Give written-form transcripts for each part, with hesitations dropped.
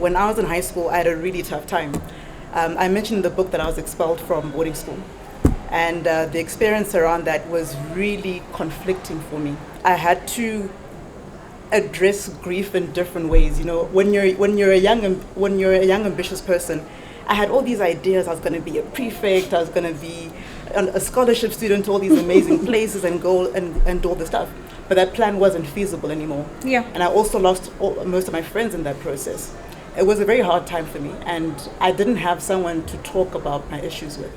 when I was in high school, I had a really tough time. I mentioned in the book that I was expelled from boarding school. And the experience around that was really conflicting for me. I had to address grief in different ways. You know, when you're a young ambitious person, I had all these ideas. I was going to be a prefect. I was going to be a scholarship student to all these amazing places and go and do all this stuff. But that plan wasn't feasible anymore. Yeah. And I also lost most of my friends in that process. It was a very hard time for me, and I didn't have someone to talk about my issues with.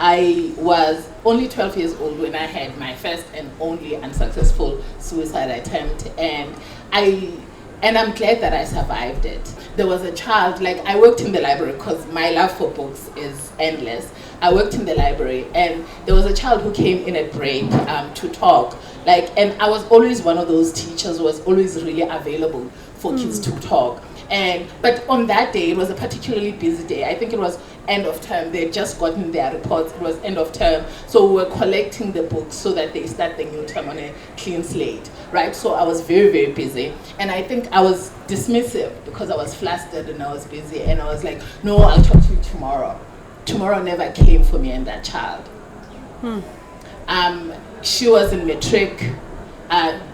I was only 12 years old when I had my first and only unsuccessful suicide attempt, and I'm glad that I survived it. There was a child, like I worked in the library because my love for books is endless. I worked in the library, and there was a child who came in at break to talk. And I was always one of those teachers who was always really available for kids to talk. But on that day, it was a particularly busy day. I think it was end of term. They had just gotten their reports. It was end of term. So we were collecting the books so that they start the new term on a clean slate, right? So I was very, very busy. And I think I was dismissive because I was flustered and I was busy. And I was like, no, I'll talk to you tomorrow. Tomorrow never came for me and that child. She was in matric.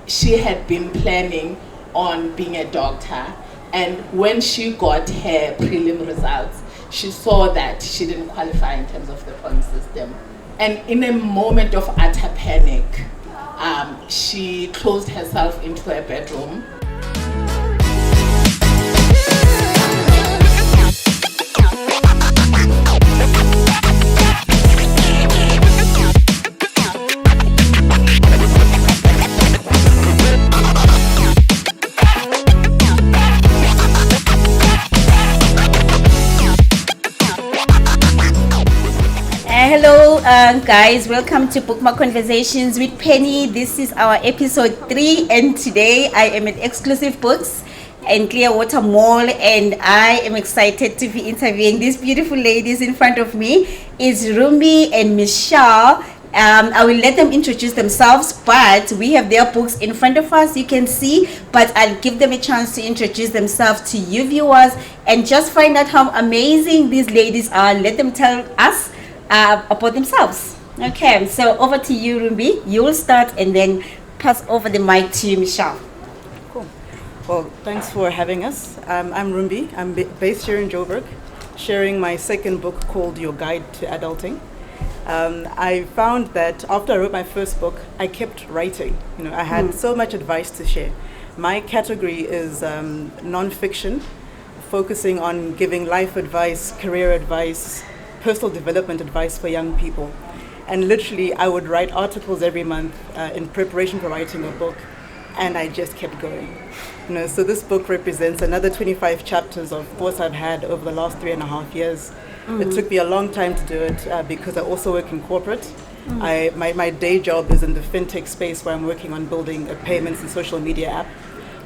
She had been planning on being a doctor. And when she got her prelim results, she saw that she didn't qualify in terms of the point system. And in a moment of utter panic, she closed herself into her bedroom. Hello guys, welcome to Bookmarked Conversations with Penny. This is our episode 3, and today I am at Exclusive Books in Clearwater Mall, and I am excited to be interviewing these beautiful ladies. In front of me is Rumbi and Michelle. I will let them introduce themselves, but we have their books in front of us, you can see, but I'll give them a chance to introduce themselves to you viewers and just find out how amazing these ladies are. Let them tell us about themselves. Okay, so over to you, Rumbi. You will start and then pass over the mic to Michelle. Cool. Well, thanks for having us. I'm Rumbi. I'm based here in Joburg, sharing my second book called Your Guide to Adulting. I found that after I wrote my first book, I kept writing. You know, I had so much advice to share. My category is non-fiction, focusing on giving life advice, career advice, personal development advice for young people. And literally I would write articles every month in preparation for writing a book, and I just kept going. You know, so this book represents another 25 chapters of thoughts I've had over the last 3.5 years. It took me a long time to do it because I also work in corporate. My day job is in the fintech space, where I'm working on building a payments and social media app.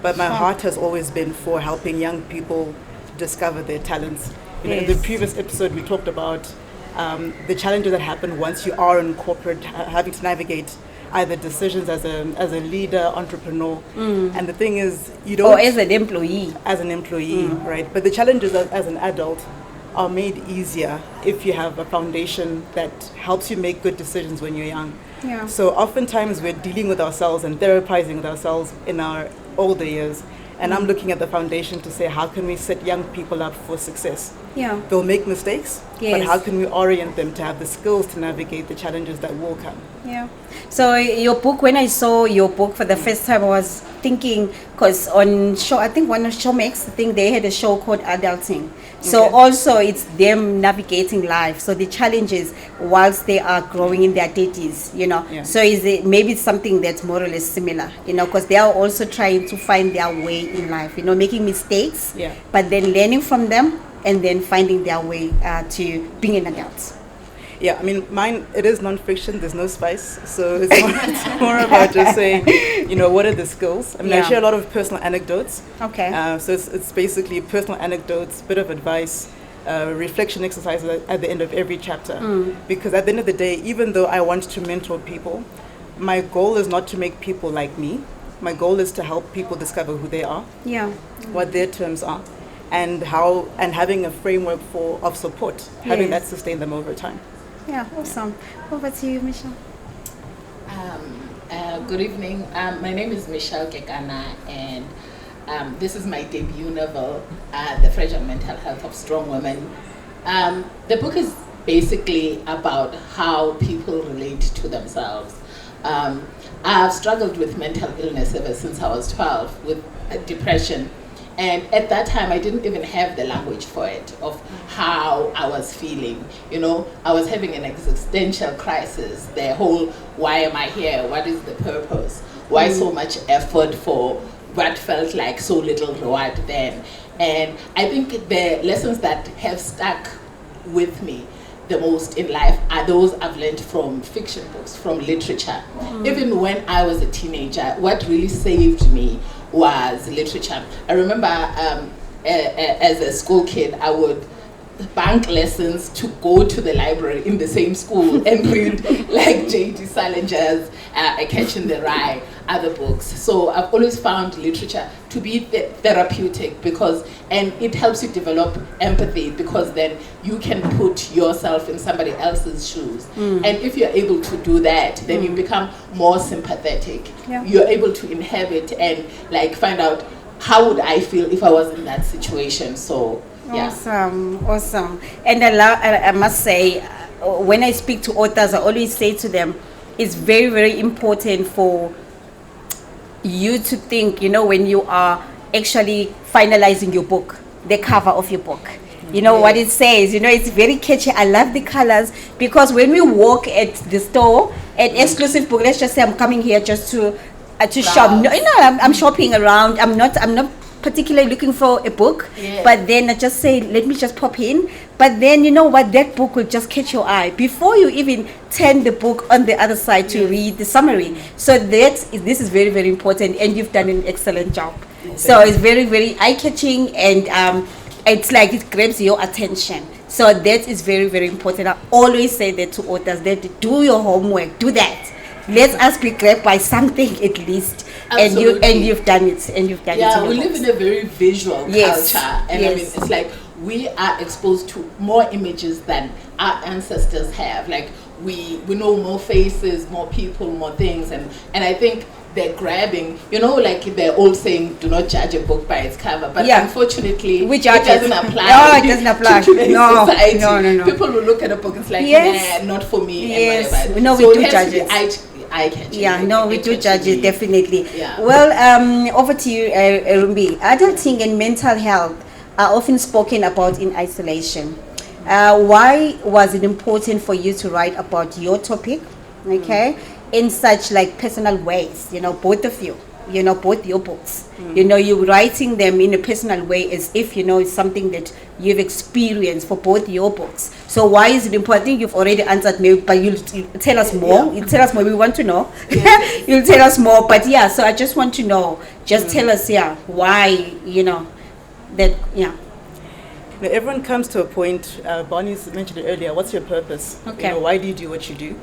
But my heart has always been for helping young people discover their talents. You know, in the previous episode, we talked about the challenges that happen once you are in corporate, having to navigate either decisions as a leader, entrepreneur. And the thing is, you don't... Or as an employee. As an employee, right? But the challenges as an adult are made easier if you have a foundation that helps you make good decisions when you're young. Yeah. So oftentimes we're dealing with ourselves and therapizing with ourselves in our older years. And I'm looking at the foundation to say, how can we set young people up for success? Yeah. They'll make mistakes, Yes. but how can we orient them to have the skills to navigate the challenges that will come? Yeah. So your book, when I saw your book for the first time, I was thinking, because on show, I think one of Showmax, I think they had a show called Adulting. So also it's them navigating life. So the challenges whilst they are growing in their 30s, you know. Yeah. So is it maybe it's something that's more or less similar, you know, because they are also trying to find their way in life, you know, making mistakes, but then learning from them and then finding their way to being an adult. Yeah, I mean, mine, it is non-fiction, there's no spice. So it's more about just saying, you know, what are the skills? I mean, I share a lot of personal anecdotes. Okay. So it's basically personal anecdotes, bit of advice, reflection exercises at the end of every chapter. Because at the end of the day, even though I want to mentor people, my goal is not to make people like me. My goal is to help people discover who they are, what their terms are, and having a framework of support, having that sustain them over time. Yeah, awesome. Over to you, Michelle. Good evening. My name is Michelle Kekana, and this is my debut novel, The Fragile Mental Health of Strong Women. The book is basically about how people relate to themselves. I've struggled with mental illness ever since I was 12 with depression. And at that time, I didn't even have the language for it, of how I was feeling. You know, I was having an existential crisis. The whole, why am I here? What is the purpose? Why so much effort for what felt like so little reward then? And I think the lessons that have stuck with me the most in life are those I've learned from fiction books, from literature. Even when I was a teenager, what really saved me was literature. I remember as a school kid, I would bank lessons to go to the library in the same school and read like J.D. Salinger's A Catch in the Rye, other books. So I've always found literature to be therapeutic and it helps you develop empathy, because then you can put yourself in somebody else's shoes. And if you're able to do that, then you become more sympathetic. Yeah. You're able to inhabit and like find out, how would I feel if I was in that situation? So yeah. Awesome. And I must say, when I speak to authors, I always say to them, it's very, very important for you to think, you know, when you are actually finalizing your book, the cover of your book, you know, what it says, you know, it's very catchy. I love the colors, because when we walk at the store, an exclusive book, let's just say I'm coming here just to shop. No, you know, I'm shopping around. I'm not particularly looking for a book, but then I just say, let me just pop in. But then, you know what, that book will just catch your eye before you even turn the book on the other side to read the summary. So this is very, very important, and you've done an excellent job. So it's very, very eye-catching, and it's like it grabs your attention. So that is very, very important. I always say that to authors, that do your homework, do that. Let us be grabbed by something at least. Absolutely. And you've done it. Yeah, we live in a very visual culture, and I mean, it's like we are exposed to more images than our ancestors have. Like we know more faces, more people, more things, and I think they're grabbing, you know, like the old saying, do not judge a book by its cover. But unfortunately, it doesn't apply. No, it doesn't apply. No, society. No. People will look at a book and it's like, nah, not for me. Yes. And whatever. No, so we do judge it. Eye-catching. Yeah, no, we do judge it, definitely. Yeah. Well, over to you, Rumbi. Adulting and mental health are often spoken about in isolation. Why was it important for you to write about your topic, okay, in such like personal ways? You know, both of you, you know, both your books. You know, you're writing them in a personal way as if, you know, it's something that you've experienced for both your books. So why is it important? I think you've already answered me, but you'll tell us more. You tell us more. We want to know. You'll tell us more. But yeah, so I just want to know. Just tell us, why, you know, that, Now, everyone comes to a point, Bonnie's mentioned it earlier, what's your purpose? Okay. You know, why do you do what you do?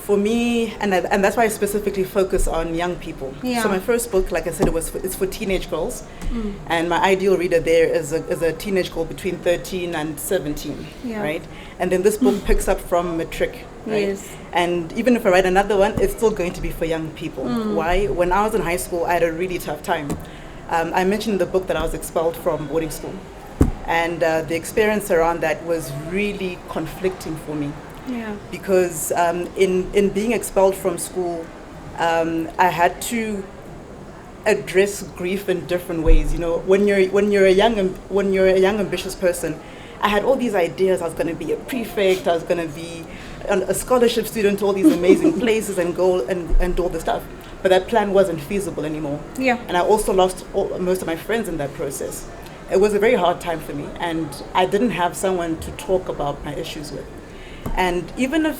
For me, and that's why I specifically focus on young people. Yeah. So my first book, like I said, it's for teenage girls, and my ideal reader there is a teenage girl between 13 and 17, right? And then this book picks up from matric, right? Yes. And even if I write another one, it's still going to be for young people. Why? When I was in high school, I had a really tough time. I mentioned in the book that I was expelled from boarding school, and the experience around that was really conflicting for me. Yeah. Because in being expelled from school, I had to address grief in different ways. You know, when you're a young ambitious person, I had all these ideas. I was going to be a prefect. I was going to be a scholarship student to all these amazing places and go and do all this stuff. But that plan wasn't feasible anymore. Yeah. And I also lost most of my friends in that process. It was a very hard time for me, and I didn't have someone to talk about my issues with. And even if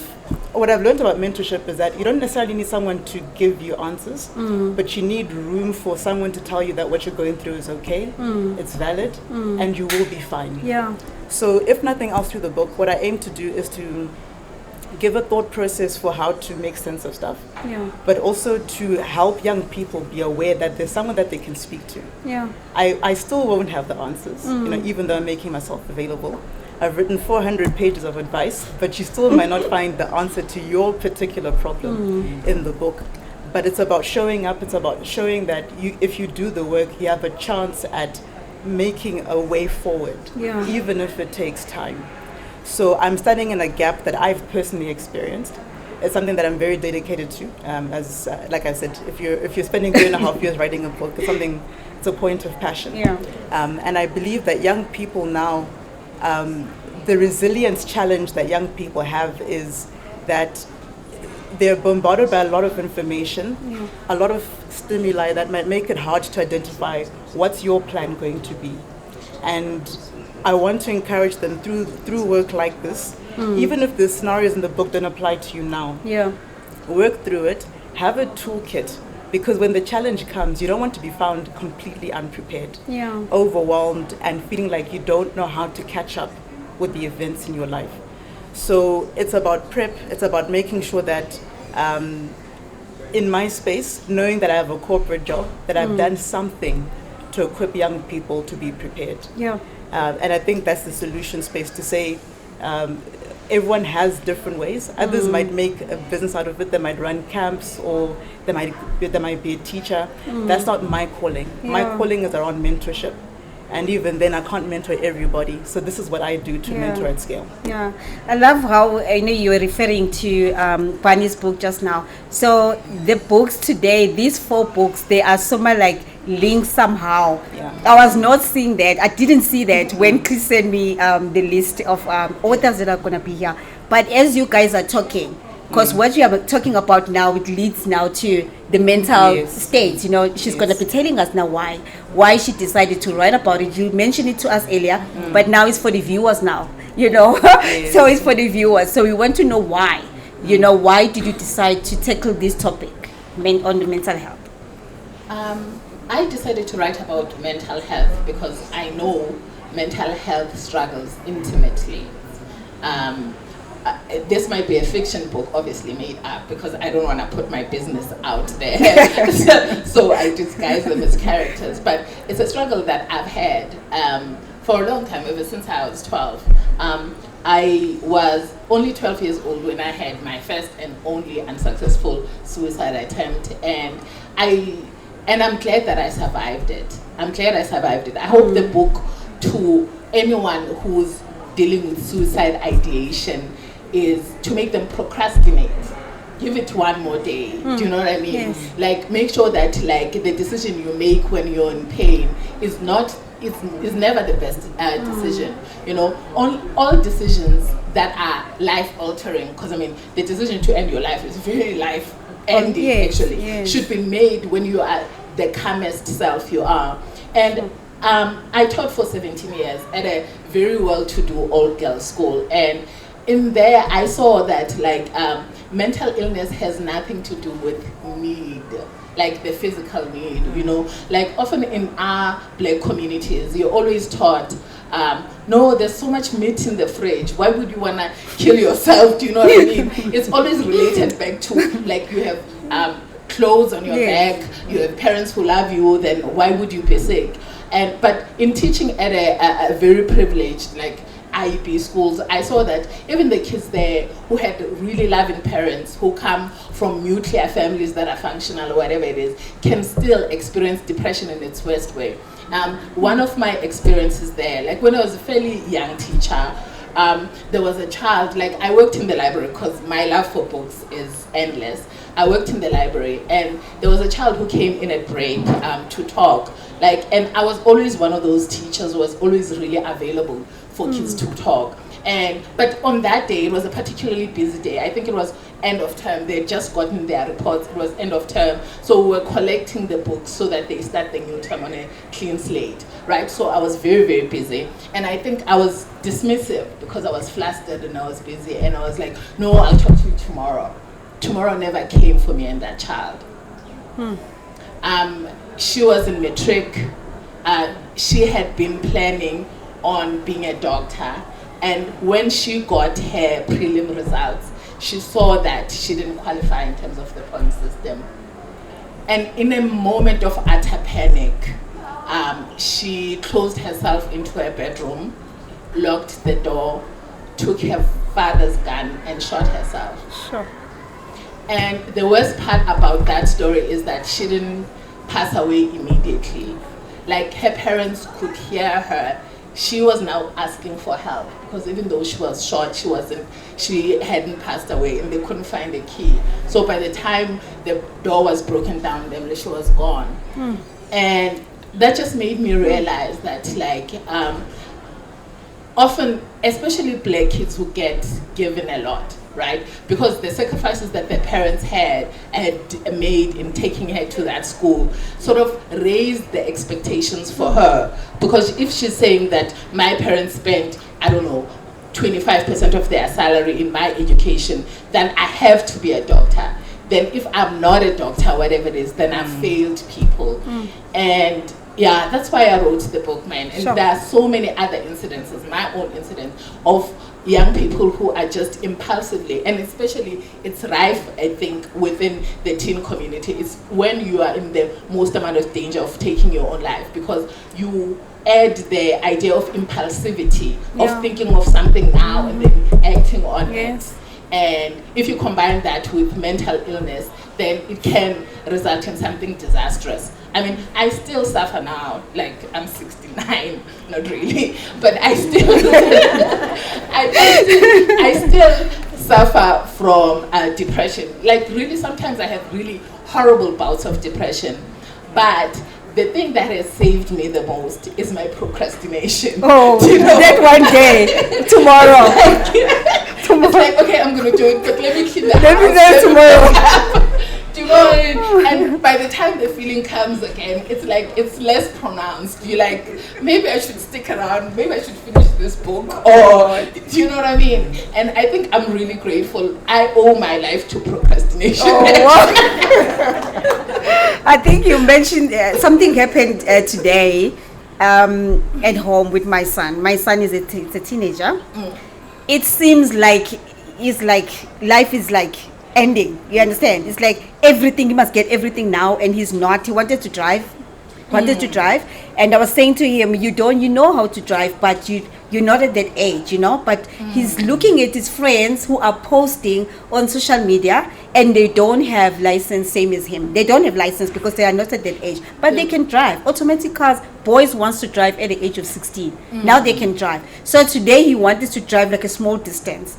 what I've learned about mentorship is that you don't necessarily need someone to give you answers, but you need room for someone to tell you that what you're going through is okay, it's valid, and you will be fine. Yeah. So if nothing else through the book, what I aim to do is to give a thought process for how to make sense of stuff, Yeah. but also to help young people be aware that there's someone that they can speak to. Yeah. I still won't have the answers, even though I'm making myself available. I've written 400 pages of advice, but you still might not find the answer to your particular problem in the book. But it's about showing up. It's about showing that if you do the work, you have a chance at making a way forward, even if it takes time. So I'm standing in a gap that I've personally experienced. It's something that I'm very dedicated to. Like I said, if you're spending 3.5 years writing a book, it's a point of passion. Yeah. And I believe that young people now, the resilience challenge that young people have is that they're bombarded by a lot of information, a lot of stimuli that might make it hard to identify what's your plan going to be. And I want to encourage them through work like this, even if the scenarios in the book don't apply to you now. Yeah. Work through it, have a toolkit, because when the challenge comes, you don't want to be found completely unprepared, overwhelmed, and feeling like you don't know how to catch up with the events in your life. So it's about prep, it's about making sure that in my space, knowing that I have a corporate job, that I've done something to equip young people to be prepared. Yeah. And I think that's the solution space, to say everyone has different ways. Others might make a business out of it. They might run camps, or they might be a teacher. That's not my calling. My calling is around mentorship. And even then, I can't mentor everybody. So this is what I do to mentor at scale. Yeah, I love how you were referring to Bunny's book just now. So the books today, these 4 books, they are somewhat like linked somehow. Yeah. I was not seeing that. I didn't see that when Chris sent me the list of authors that are going to be here. But as you guys are talking, because what you are talking about now, it leads now to the mental state. You know, she's going to be telling us now why she decided to write about it. You mentioned it to us earlier, but now it's for the viewers now, you know. So it's for the viewers. So we want to know why. You know, why did you decide to tackle this topic on the mental health? I decided to write about mental health because I know mental health struggles intimately. This might be a fiction book, obviously made up, because I don't want to put my business out there. so I disguise them as characters. But it's a struggle that I've had for a long time, ever since I was 12. I was only 12 years old when I had my first and only unsuccessful suicide attempt, and I'm glad that I survived it. I hope the book, to anyone who's dealing with suicide ideation, is to make them procrastinate. Give it one more day. Do you know what I mean? Yes. Like, make sure that like the decision you make when you're in pain is never the best decision. You know, all decisions that are life altering, because I mean the decision to end your life is very life ending, should be made when you are the calmest self you are. And I taught for 17 years at a very well-to-do all-girls school, and in there I saw that like mental illness has nothing to do with need, like the physical need, you know. Like often in our black communities, you're always taught, no, there's so much meat in the fridge, why would you want to kill yourself? Do you know what I mean? It's always related back to like you have clothes on your back, you have parents who love you, then why would you be sick? But in teaching at a very privileged like IEP schools, I saw that even the kids there who had really loving parents who come from nuclear families that are functional or whatever it is, can still experience depression in its worst way. One of my experiences there, like when I was a fairly young teacher, there was a child, like I worked in the library because my love for books is endless. I worked in the library, and there was a child who came in at break to talk. And I was always one of those teachers who was always really available for kids to talk. But on that day, it was a particularly busy day. I think it was end of term. They had just gotten their reports. It was end of term. So we were collecting the books so that they start the new term on a clean slate, right? So I was very, very busy. And I think I was dismissive because I was flustered and I was busy. And I was like, no, I'll talk to you tomorrow. Tomorrow never came for me and that child. She was in matric. She had been planning on being a doctor, and when she got her prelim results, she saw that she didn't qualify in terms of the point system. And in a moment of utter panic, she closed herself into her bedroom, locked the door, took her father's gun and shot herself. Sure. And the worst part about that story is that she didn't pass away immediately. Like, her parents could hear her. She was now asking for help because even though she was shot, she hadn't passed away, and they couldn't find the key. So by the time the door was broken down, she was gone. And that just made me realize that, like, often, especially black kids who get given a lot, right? Because the sacrifices that their parents had made in taking her to that school sort of raised the expectations for her. Because if she's saying that my parents spent, I don't know, 25% of their salary in my education, then I have to be a doctor. Then if I'm not a doctor, whatever it is, then I've failed people. And yeah, that's why I wrote the book, man. And Sure. there are so many other incidences, my own incident, of young people who are just impulsively, and especially it's rife, I think, within the teen community. It's when you are in the most amount of danger of taking your own life, because you add the idea of impulsivity, Yeah. of thinking of something now and then acting on Yes. it. And if you combine that with mental illness, then it can result in something disastrous. I mean, I still suffer now, like I'm 69, not really, but I still, I still suffer from depression. Like, really, sometimes I have really horrible bouts of depression, but the thing that has saved me the most is my procrastination. Oh, Do you know? that one day, tomorrow. It's like, okay, I'm going to do it, but let me keep that. Let me do it tomorrow. Do you know what I mean? And by the time the feeling comes again, it's like, it's less pronounced. You're like, maybe I should stick around, maybe I should finish this book, or do you know what I mean? And I think I'm really grateful. I owe my life to procrastination. Oh, wow. I think you mentioned something happened today at home with my son. My son is a teenager. It seems like life is like ending. You understand? It's like everything, he must get everything now, and he's not. He wanted to drive, and I was saying to him, you know how to drive, but you're not at that age, you know. But he's looking at his friends who are posting on social media, and they don't have license, same as him. They don't have license because they are not at that age, but they can drive automatic cars. Boys wants to drive at the age of 16. Now they can drive. So today he wanted to drive like a small distance.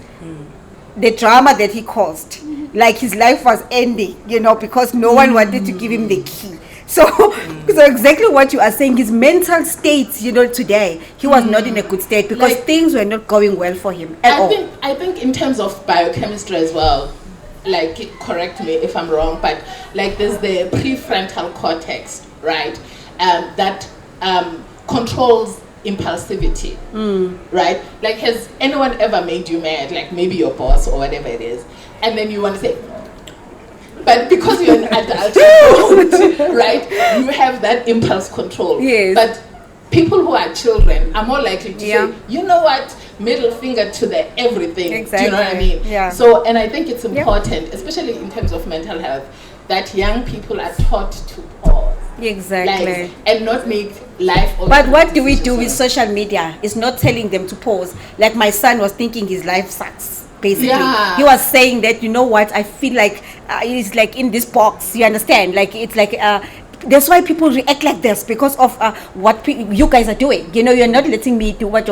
The drama that he caused, like his life was ending, you know, because no one wanted to give him the key. So exactly what you are saying, his mental state, you know, today he was not in a good state because Like, things were not going well for him at all. I think in terms of biochemistry as well, like, correct me if I'm wrong, but like there's the prefrontal cortex, right, that controls impulsivity, right? Like, has anyone ever made you mad? Like, maybe your boss or whatever it is, and then you want to say, but because you're an adult, you don't, right? You have that impulse control. Yes. But people who are children are more likely to Yeah. say, you know what, middle finger to the everything. Exactly. Do you know what I mean? Yeah. So, and I think it's important, especially in terms of mental health, that young people are taught to pause. Exactly. Like, and not make life. But what do we do with social media? It's not telling them to pause. Like, my son was thinking his life sucks. Basically, Yeah. he was saying that, you know what, I feel like it's like in this box. You understand? Like, it's like that's why people react like this, because of what you guys are doing. You know, you're not letting me do what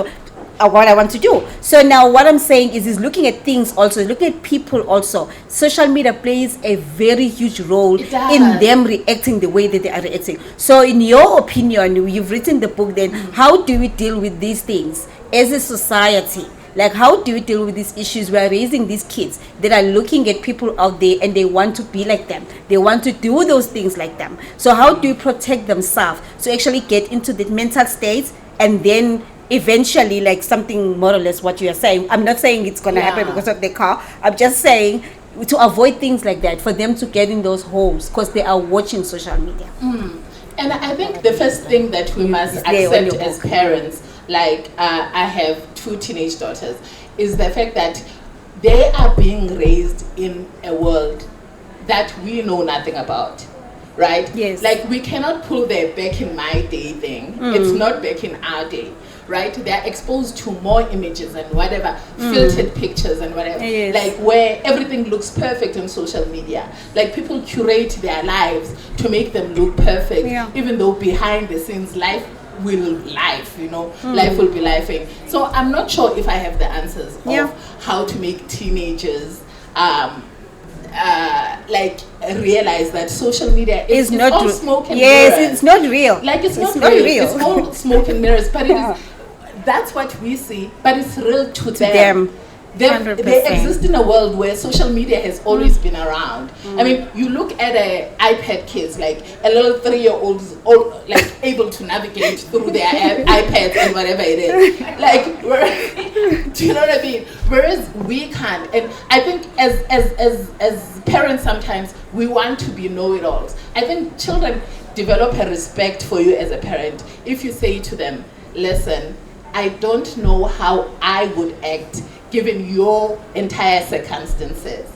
I want to do. So now what I'm saying is looking at things also, looking at people also. Social media plays a very huge role It does. in them reacting the way that they are reacting. So in your opinion, you've written the book, then how do we deal with these things as a society? Like, how do we deal with these issues? We are raising these kids that are looking at people out there and they want to be like them. They want to do those things like them. So how do we protect themselves to actually get into the mental state, and then eventually, like, something more or less what you are saying. I'm not saying it's going to happen because of the car. I'm just saying to avoid things like that, for them to get in those holes because they are watching social media. And I think the first thing that we must Is there on accept your as book. parents, like I have 2 teenage daughters, is the fact that they are being raised in a world that we know nothing about, right? Yes. Like, we cannot pull their back in my day thing. It's not back in our day, right? They're exposed to more images and whatever, filtered pictures and whatever. Yes. Like, where everything looks perfect on social media. Like, people curate their lives to make them look perfect, even though behind the scenes, life will life be lifing. So I'm not sure if I have the answers of how to make teenagers like realize that social media is not all smoke and mirrors. It's not real. Like, it's not real. It's all smoke and mirrors, but it is. That's what we see, but it's real to them. They exist in a world where social media has always been around. I mean, you look at iPad kids, like a little 3-year-olds, like able to navigate through their iPads and whatever it is. Like, do you know what I mean? Whereas we can't. And I think as parents, sometimes we want to be know-it-alls. I think children develop a respect for you as a parent if you say to them, listen, I don't know how I would act given your entire circumstances.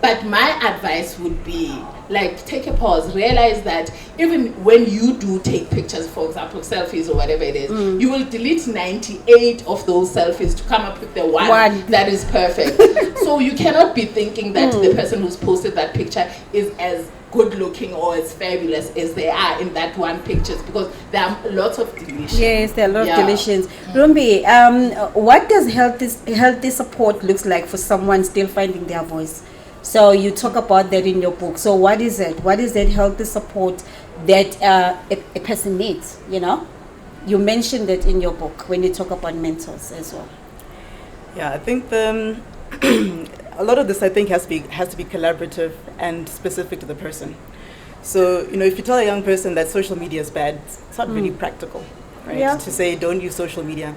But my advice would be, like, take a pause, realize that even when you do take pictures, for example, selfies or whatever it is, you will delete 98 of those selfies to come up with the one that is perfect. So you cannot be thinking that the person who's posted that picture is as good looking or as fabulous as they are in that one pictures, because there are lots of deletions. Yes, there are a lot of deletions. Rumbi, what does healthy support looks like for someone still finding their voice? So you talk about that in your book. So what is it? What is that healthy support that a person needs? You know, you mentioned that in your book when you talk about mentors as well. Yeah, I think a lot of this, I think, has to be collaborative and specific to the person. So, you know, if you tell a young person that social media is bad, it's not really practical, right? Yeah. To say don't use social media.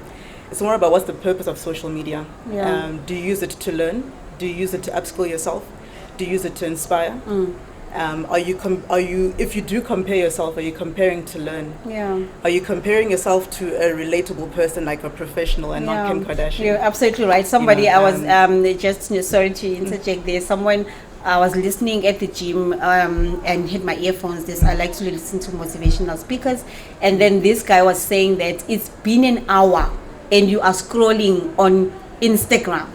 It's more about what's the purpose of social media. Yeah. Do you use it to learn? Do you use it to upskill yourself? Do you use it to inspire? If you do compare yourself, are you comparing to learn? Yeah. Are you comparing yourself to a relatable person like a professional and not Kim Kardashian? You're absolutely right. Somebody, I was sorry to interject there. Someone, I was listening at the gym and had my earphones. I like to listen to motivational speakers. And then this guy was saying that it's been an hour and you are scrolling on Instagram.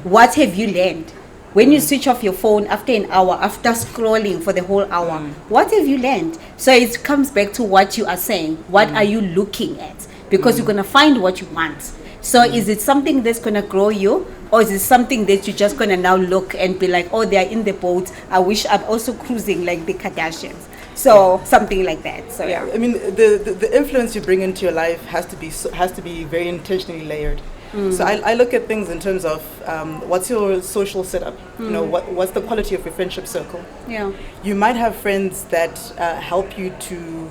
What have you learned? When you switch off your phone after an hour, after scrolling for the whole hour, what have you learned? So it comes back to what you are saying. What are you looking at? Because you're going to find what you want. So is it something that's going to grow you? Or is it something that you're just going to now look and be like, oh, they're in the boat. I wish I'm also cruising like the Kardashians. So something like that. So yeah. I mean, the influence you bring into your life has to be very intentionally layered. So I look at things in terms of what's your social setup? You know, what's the quality of your friendship circle? Yeah. You might have friends that help you to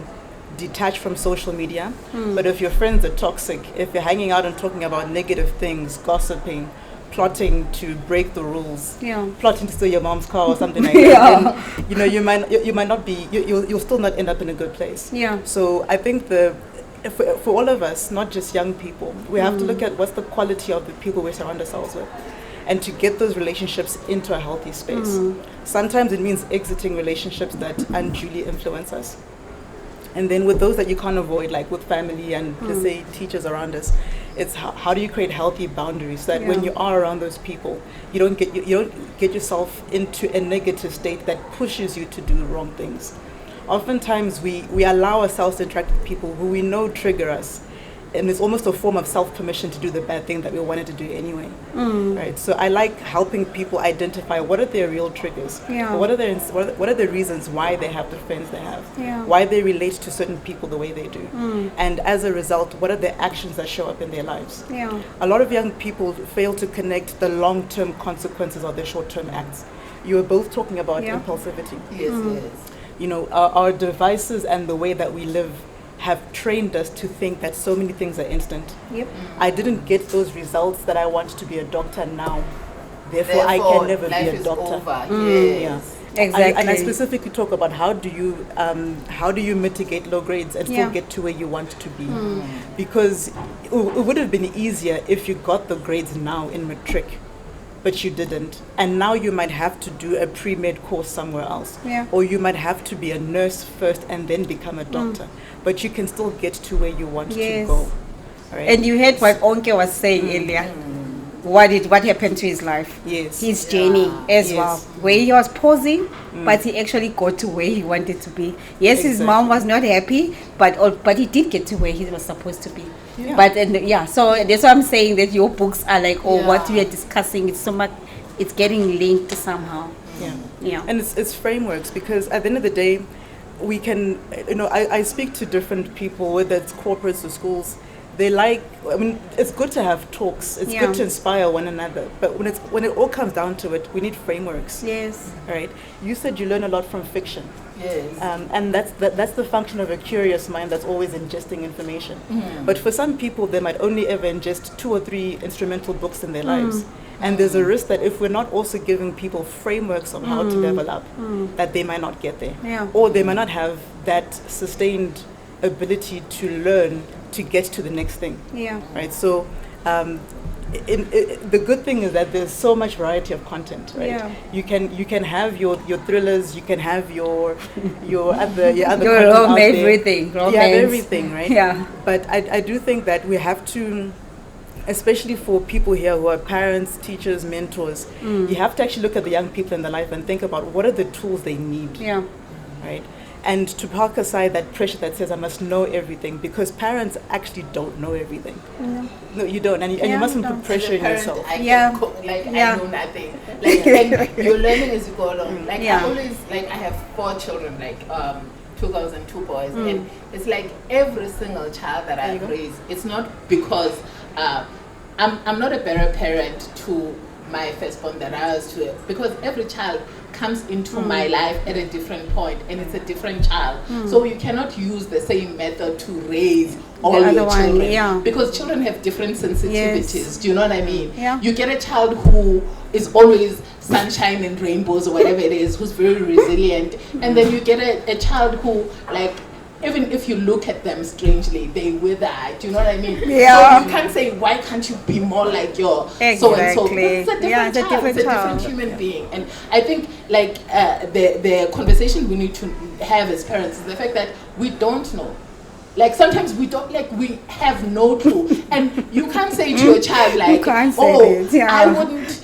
detach from social media, but if your friends are toxic, if you're hanging out and talking about negative things, gossiping, plotting to break the rules, plotting to steal your mom's car or something like that, then, you know, you might not be, you'll still not end up in a good place. Yeah. So I think for all of us, not just young people, we have to look at what's the quality of the people we surround ourselves with, and to get those relationships into a healthy space. Sometimes it means exiting relationships that unduly influence us. And then with those that you can't avoid, like with family and let's say teachers around us, it's how do you create healthy boundaries so that when you are around those people, you don't get yourself into a negative state that pushes you to do wrong things. Oftentimes we allow ourselves to interact with people who we know trigger us, and it's almost a form of self-permission to do the bad thing that we wanted to do anyway. Right? So I like helping people identify what are their real triggers, what are the reasons why they have the friends they have, why they relate to certain people the way they do, and as a result, what are the actions that show up in their lives. A lot of young people fail to connect the long-term consequences of their short-term acts. You were both talking about impulsivity. Yes. You know, our devices and the way that we live have trained us to think that so many things are instant. I didn't get those results that I want to be a doctor now. Therefore I can never be a doctor. Yes. Exactly. And I specifically talk about how do you mitigate low grades and still get to where you want to be. Because it would have been easier if you got the grades now in matric. but you didn't. And now you might have to do a pre-med course somewhere else. Yeah. Or you might have to be a nurse first and then become a doctor. But you can still get to where you want to go. Right? And you heard what Onke was saying earlier. What happened to his life? Yes. His journey as Yes. well. Where he was pausing, but he actually got to where he wanted to be. Yes, his mom was not happy, but he did get to where he was supposed to be. Yeah. But so that's why I'm saying that your books are like, what we are discussing. It's so much. It's getting linked somehow. Yeah. And it's frameworks, because at the end of the day, we can, I speak to different people, whether it's corporates or schools. It's good to have talks. It's good to inspire one another. But when it all comes down to it, we need frameworks. Yes. Right. You said you learn a lot from fiction. Yes. And that's the function of a curious mind that's always ingesting information. But for some people, they might only ever ingest 2 or 3 instrumental books in their lives. And there's a risk that if we're not also giving people frameworks on how to develop, that they might not get there. Yeah. Or they might not have that sustained ability to learn to get to the next thing. Yeah. Right. So the good thing is that there's so much variety of content, right? Yeah. You can have your thrillers, you can have your other Your content out there. everything. You have everything, right? Yeah. But I do think that we have to, especially for people here who are parents, teachers, mentors, you have to actually look at the young people in their life and think about what are the tools they need. Yeah. Right? And to park aside that pressure that says I must know everything, because parents actually don't know everything. No, you don't, and you mustn't put pressure on yourself. I know nothing. And you're learning as you go along. I always I have 4 children, 2 girls and 2 boys, and it's like every single child that I've raised. It's not because I'm not a better parent to my firstborn than I was to it, because every child comes into my life at a different point, and it's a different child. So you cannot use the same method to raise all your children, because children have different sensitivities. Yes. Do you know what I mean? Yeah. You get a child who is always sunshine and rainbows or whatever it is, who's very resilient, and then you get a child who, even if you look at them strangely, they wither. Do you know what I mean? Yeah. So you can't say, why can't you be more like your Exactly. so-and-so? It's a different child. Different It's a different human being. And I think the conversation we need to have as parents is the fact that we don't know. Sometimes we don't, we have no clue. And you can't say to your child, I wouldn't,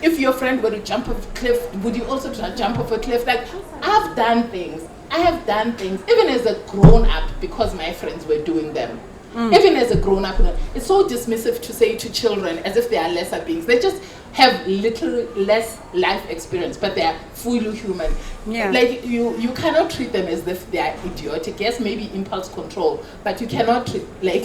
if your friend were to jump off a cliff, would you also jump off a cliff? I've done things. I have done things, even as a grown-up, because my friends were doing them. Even as a grown-up, it's so dismissive to say to children as if they are lesser beings. They just have little less life experience, but they are fully human. Yeah. You cannot treat them as if they are idiotic. Yes, maybe impulse control, but you cannot treat them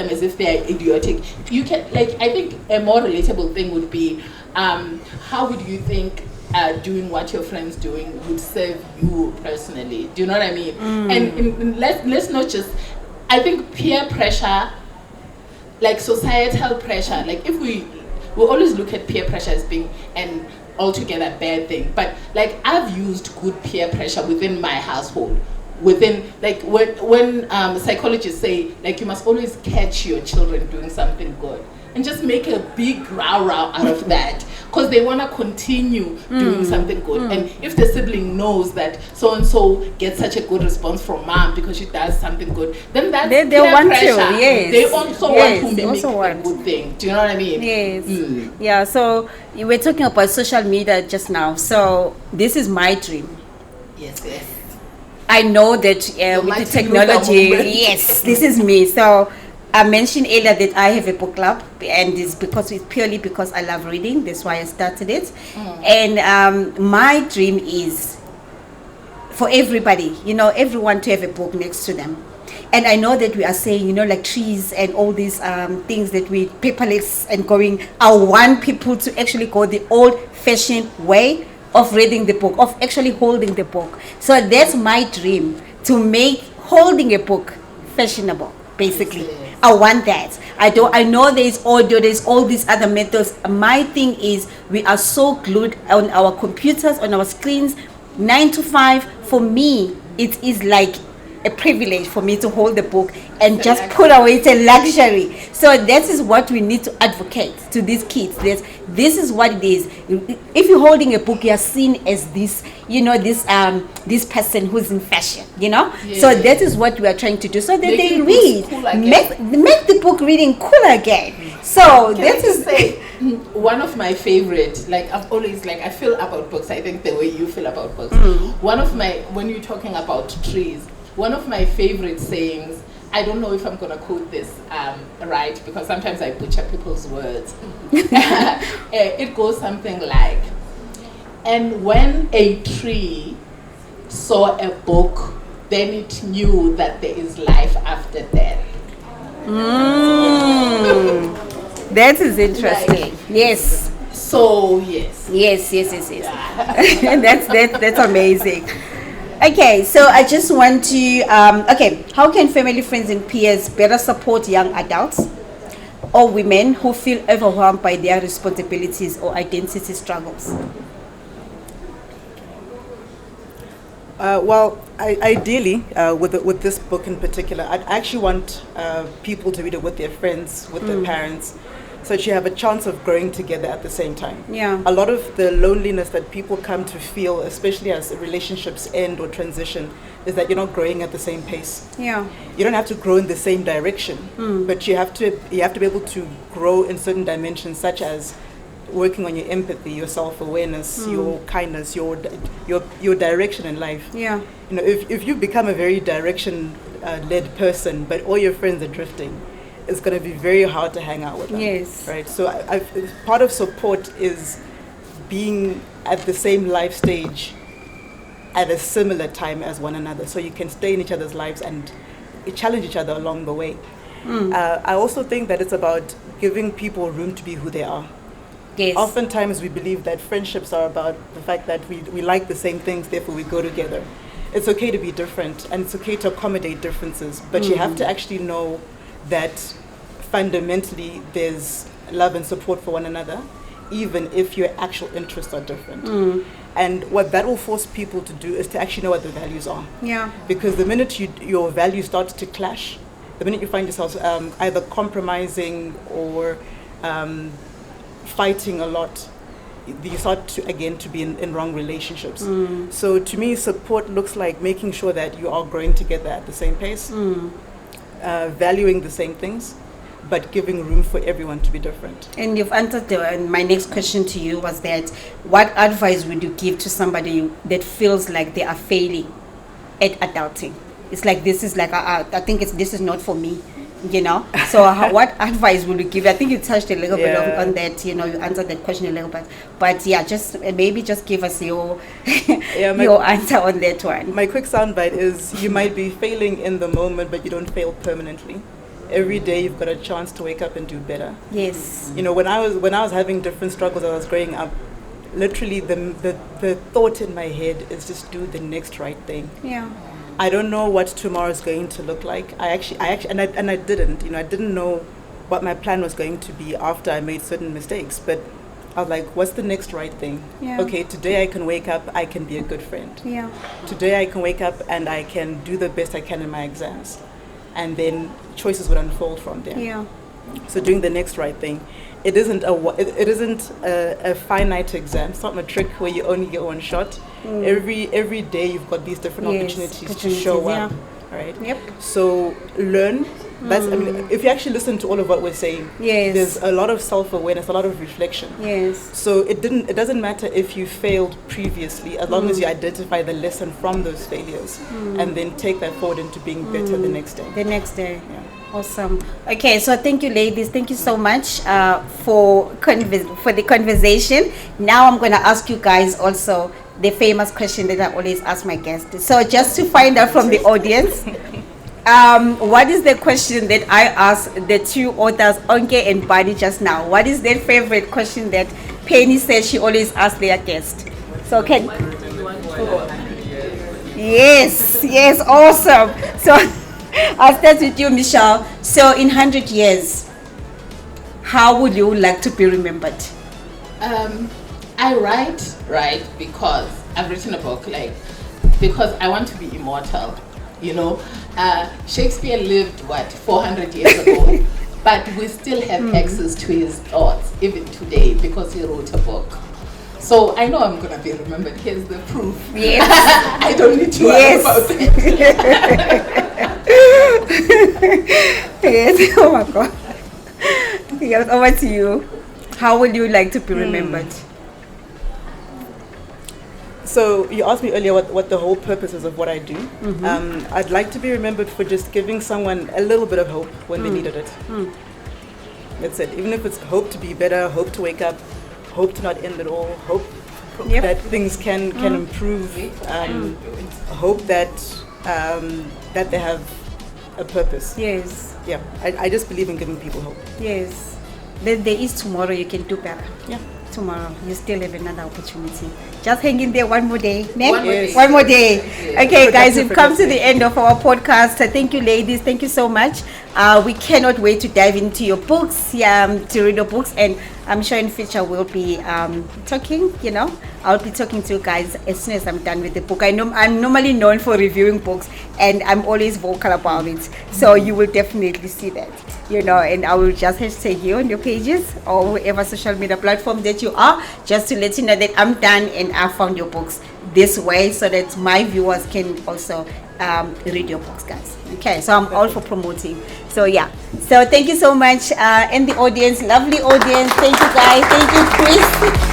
as if they are idiotic. You can, I think a more relatable thing would be, how would you think doing what your friends doing would serve you personally? Do you know what I mean? And let's not just, I think peer pressure, societal pressure, if we always look at peer pressure as being an altogether bad thing, but I've used good peer pressure within my household. Within, when psychologists say you must always catch your children doing something good and just make a big row out of that, because they want to continue doing something good. And if the sibling knows that so and so gets such a good response from mom because she does something good, then that's they want pressure. Yes. They also want to mimic a good thing. Do you know what I mean? Yes. Yeah. So you were talking about social media just now. So this is my dream. Yes. I know that with the technology, yes, this is me. So I mentioned earlier that I have a book club, and it's purely because I love reading. That's why I started it. And my dream is for everybody, everyone to have a book next to them. And I know that we are saying, trees and all these things that we paperless and going. I want people to actually go the old-fashioned way of reading the book, of actually holding the book. So that's my dream, to make holding a book fashionable, basically. I want that. I know there's audio, there's all these other methods. My thing is, we are so glued on our computers, on our screens, 9 to 5. For me, it is like a privilege for me to hold the book and just put away. It's a luxury. So that is what we need to advocate to these kids. This is what it is. If you're holding a book, you're seen as this, this person who's in fashion, So that is what we are trying to do. So that they read. Cool make the book reading cool again. So that is one of my favorite, I've always, I feel about books, I think the way you feel about books. When you're talking about trees, one of my favorite sayings, I don't know if I'm going to quote this right, because sometimes I butcher people's words. It goes something like, and when a tree saw a book, then it knew that there is life after death. That is interesting. Yes. So yes. Yes. That's amazing. Okay, so I just want to how can family, friends, and peers better support young adults or women who feel overwhelmed by their responsibilities or identity struggles? Ideally, with this book in particular, I actually want people to read it with their friends, with their parents, so that you have a chance of growing together at the same time. Yeah. A lot of the loneliness that people come to feel, especially as relationships end or transition, is that you're not growing at the same pace. Yeah. You don't have to grow in the same direction, but you have to be able to grow in certain dimensions, such as working on your empathy, your self-awareness, your kindness, your direction in life. Yeah. If you become a very direction-led person, but all your friends are drifting, it's going to be very hard to hang out with them. Yes. Right. So part of support is being at the same life stage at a similar time as one another, so you can stay in each other's lives and challenge each other along the way. I also think that it's about giving people room to be who they are. Yes. Oftentimes we believe that friendships are about the fact that we like the same things, therefore we go together. It's okay to be different, and it's okay to accommodate differences, but you have to actually know that fundamentally there's love and support for one another, even if your actual interests are different. And what that will force people to do is to actually know what their values are. Yeah. Because the minute your values start to clash, the minute you find yourself either compromising or fighting a lot, you start to be in wrong relationships. So to me, support looks like making sure that you are growing together at the same pace, valuing the same things, but giving room for everyone to be different. And you've answered my next question to you was that what advice would you give to somebody that feels like they are failing at adulting? It's like, this is like, I think this is not for me, So what advice would you give? I think you touched a little bit on that, you answered that question a little bit. But yeah, just give us your your answer on that one. My quick soundbite is, you might be failing in the moment, but you don't fail permanently. Every day you've got a chance to wake up and do better. Yes. When I was having different struggles as I was growing up, literally the thought in my head is just do the next right thing. Yeah. I don't know what tomorrow is going to look like. I didn't. I didn't know what my plan was going to be after I made certain mistakes. But I was like, what's the next right thing? Yeah. Okay, today I can wake up, I can be a good friend. Yeah. Today I can wake up and I can do the best I can in my exams. And then choices would unfold from there. Yeah. So doing the next right thing. It isn't a finite exam. It's not matric where you only get one shot. Every day you've got these different opportunities to show up. Right? Yep. So learn. If you actually listen to all of what we're saying, there's a lot of self-awareness, a lot of reflection. Yes. So it doesn't matter if you failed previously, as long as you identify the lesson from those failures and then take that forward into being better the next day. The next day. Yeah. Awesome. Okay, so thank you, ladies. Thank you so much for the conversation. Now I'm going to ask you guys also the famous question that I always ask my guests. So just to find out from the audience, what is the question that I asked the two authors, Onke and Buddy, just now? What is their favorite question that Penny said she always asks their guests? So can... Yes, awesome. So I'll start with you, Michelle. So in 100 years, how would you like to be remembered? I write because I've written a book, because I want to be immortal. You know, Shakespeare lived 400 years ago, but we still have access to his thoughts even today because he wrote a book. So I know I'm gonna be remembered. Here's the proof. Yes. I don't need to worry about it. Yes. Oh my God. Yes. Over to you. How would you like to be remembered? So you asked me earlier what the whole purpose is of what I do. I'd like to be remembered for just giving someone a little bit of hope when they needed it. That's it. Even if it's hope to be better, hope to wake up, hope to not end it all, hope that things can improve, hope that that they have a purpose. Yes. Yeah, I just believe in giving people hope. Yes. Then there is tomorrow. You can do better. Yeah. Tomorrow you still have another opportunity. Just hang in there one more day. Ne? Yes. One more day. Okay, guys, we've come to Productive. the end of our podcast. Thank you, ladies. Thank you so much. We cannot wait to dive into your books, to read your books, and I'm sure in future we'll be talking. I'll be talking to you guys as soon as I'm done with the book. I'm normally known for reviewing books, and I'm always vocal about it. So you will definitely see that. And I will just hashtag you on your pages or whatever social media platform that you are, just to let you know that I'm done and I found your books this way, so that my viewers can also read your books, guys. Okay, so I'm all for promoting. So yeah, so thank you so much, and the audience, lovely audience. Thank you, guys. Thank you, Chris.